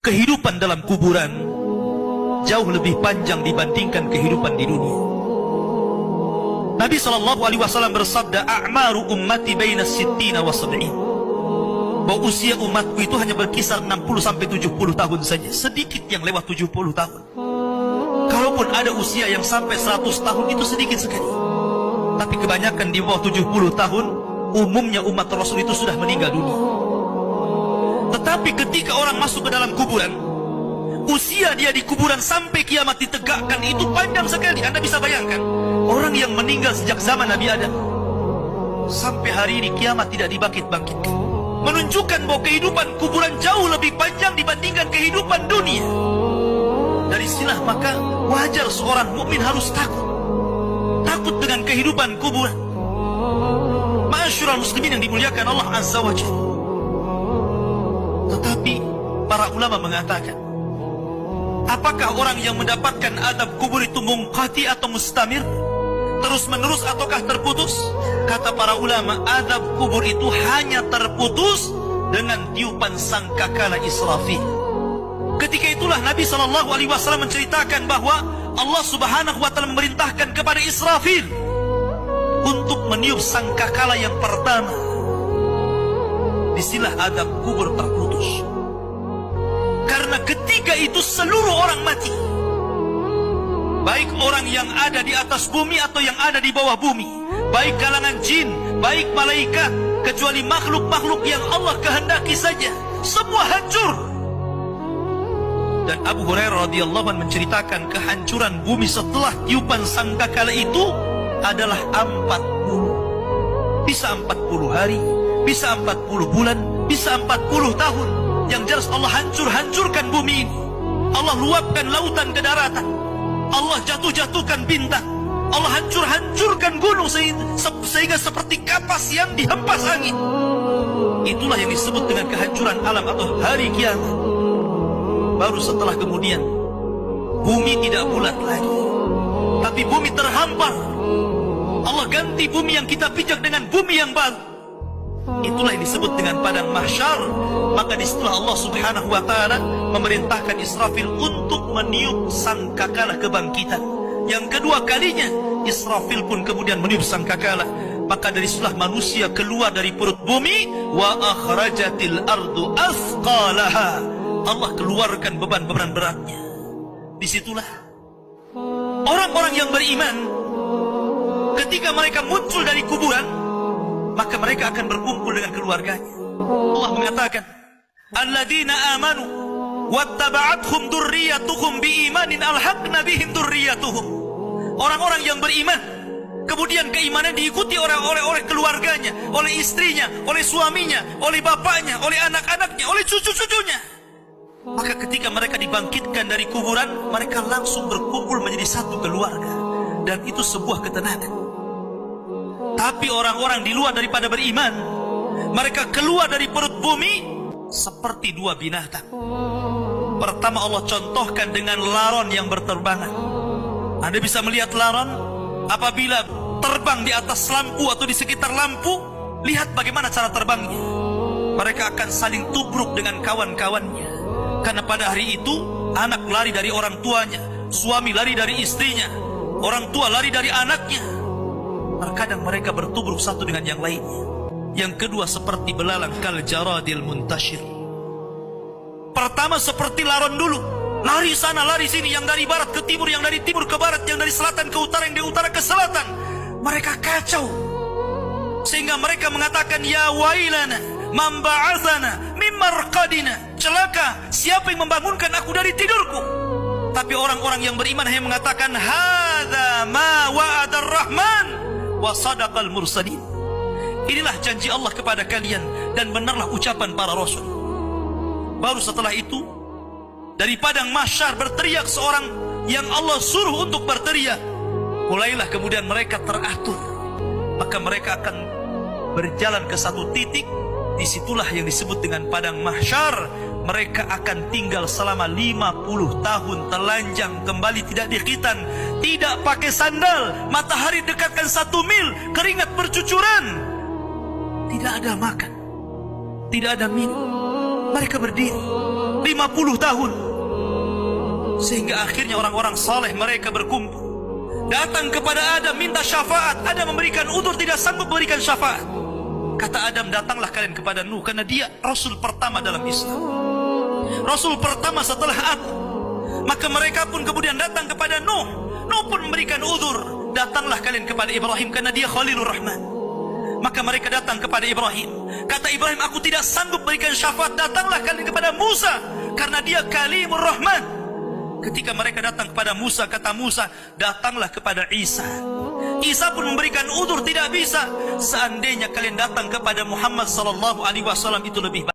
kehidupan dalam kuburan jauh lebih panjang dibandingkan kehidupan di dunia. Nabi SAW bersabda, "A'maru ummati baina sittina wa sab'in." Bahwa usia umatku itu hanya berkisar 60 sampai 70 tahun saja. Sedikit yang lewat 70 tahun. Kalaupun ada usia yang sampai 100 tahun itu sedikit sekali. Tapi kebanyakan di bawah 70 tahun, umumnya umat Rasul itu sudah meninggal dunia. Tetapi ketika orang masuk ke dalam kuburan, usia dia di kuburan sampai kiamat ditegakkan itu panjang sekali. Anda bisa bayangkan, orang yang meninggal sejak zaman Nabi Adam sampai hari ini kiamat tidak dibangkit-bangkitkan, menunjukkan bahwa kehidupan kuburan jauh lebih panjang dibandingkan kehidupan dunia. Dari sinilah maka wajar seorang mukmin harus takut dengan kehidupan kuburan. Ma'asyiral muslimin yang dimuliakan Allah Azza wa Jalla. Tetapi para ulama mengatakan, apakah orang yang mendapatkan adab kubur itu munqati atau mustamir, terus menerus ataukah terputus? Kata para ulama, adab kubur itu hanya terputus dengan tiupan sangkakala Israfil. Ketika itulah Nabi SAW menceritakan bahwa Allah Subhanahu wa Ta'ala memerintahkan kepada Israfil untuk meniup sangkakala yang pertama. Disinilah adab kubur terputus. Karena ketika itu seluruh orang mati, baik orang yang ada di atas bumi atau yang ada di bawah bumi, baik kalangan jin, baik malaikat, kecuali makhluk-makhluk yang Allah kehendaki saja, semua hancur. Dan Abu Hurairah radhiyallahu anhu menceritakan kehancuran bumi setelah tiupan sangkakala itu adalah 40. Bisa 40 hari, bisa 40 bulan, bisa 40 tahun. Yang jelas Allah hancurkan bumi ini. Allah luapkan lautan ke daratan. Allah jatuhkan bintang. Allah hancurkan gunung sehingga seperti kapas yang dihempas angin. Itulah yang disebut dengan kehancuran alam atau hari kiamat. Baru setelah kemudian bumi tidak bulat lagi, tapi bumi terhampar. Allah ganti bumi yang kita pijak dengan bumi yang baru. Itulah yang disebut dengan padang mahsyar. Maka disitulah Allah Subhanahu wa Ta'ala memerintahkan Israfil untuk meniup sangkakala kebangkitan. Yang kedua kalinya Israfil pun kemudian meniup sangkakala. Maka dari situlah manusia keluar dari perut bumi. Wa akhrajatil ardu athqalaha. Allah keluarkan beban-beban beratnya. Disitulah orang-orang yang beriman, ketika mereka muncul dari kuburan, maka mereka akan berkumpul dengan keluarganya. Allah mengatakan, alladzina amanu wattaba'athum dzurriyyatuhum biimanin alhaqna bihim dzurriyyatuhum. Orang-orang yang beriman, kemudian keimanan diikuti oleh keluarganya, oleh istrinya, oleh suaminya, oleh bapaknya, oleh anak-anaknya, oleh cucu-cucunya. Maka ketika mereka dibangkitkan dari kuburan, mereka langsung berkumpul menjadi satu keluarga. Dan itu sebuah ketenangan. Tapi orang-orang di luar daripada beriman, mereka keluar dari perut bumi seperti dua binatang. Pertama Allah contohkan dengan laron yang berterbangan. Anda bisa melihat laron apabila terbang di atas lampu atau di sekitar lampu. Lihat bagaimana cara terbangnya. Mereka akan saling tubruk dengan kawan-kawannya. Karena pada hari itu anak lari dari orang tuanya, suami lari dari istrinya, orang tua lari dari anaknya. Terkadang mereka bertubruk satu dengan yang lainnya. Yang kedua seperti belalang kal jaradil muntashir. Pertama seperti laron dulu, lari sana lari sini, yang dari barat ke timur, yang dari timur ke barat, yang dari selatan ke utara, yang dari utara ke selatan. Mereka kacau sehingga mereka mengatakan, ya wailana man ba'atsana min marqadina. Celaka, siapa yang membangunkan aku dari tidurku? Tapi orang-orang yang beriman hanya mengatakan, hadza ma wa'adar rahman wa sadaqal mursalin. Inilah janji Allah kepada kalian dan benarlah ucapan para rasul. Baru setelah itu dari padang mahsyar berteriak seorang yang Allah suruh untuk berteriak. Mulailah kemudian mereka teratur. Maka mereka akan berjalan ke satu titik. Disitulah yang disebut dengan padang mahsyar. Mereka akan tinggal selama 50 tahun telanjang, kembali tidak dikhitan, tidak pakai sandal, matahari dekatkan 1 mil, keringat bercucuran, tidak ada makan, tidak ada minum. Mereka berdiri 50 tahun. Sehingga akhirnya orang-orang saleh mereka berkumpul, datang kepada Adam minta syafaat. Adam memberikan udzur, tidak sanggup memberikan syafaat. Kata Adam, datanglah kalian kepada Nuh, karena dia Rasul pertama dalam Islam, Rasul pertama setelah aku. Maka mereka pun kemudian datang kepada Nuh. Nuh pun memberikan udzur, datanglah kalian kepada Ibrahim, karena dia Khalilur Rahman. Maka mereka datang kepada Ibrahim. Kata Ibrahim, aku tidak sanggup berikan syafaat, datanglah kalian kepada Musa, karena dia Kalimur Rahman. Ketika mereka datang kepada Musa, kata Musa, datanglah kepada Isa. Isa pun memberikan udzur, tidak bisa. Seandainya kalian datang kepada Muhammad sallallahu alaihi wasallam itu lebih baik.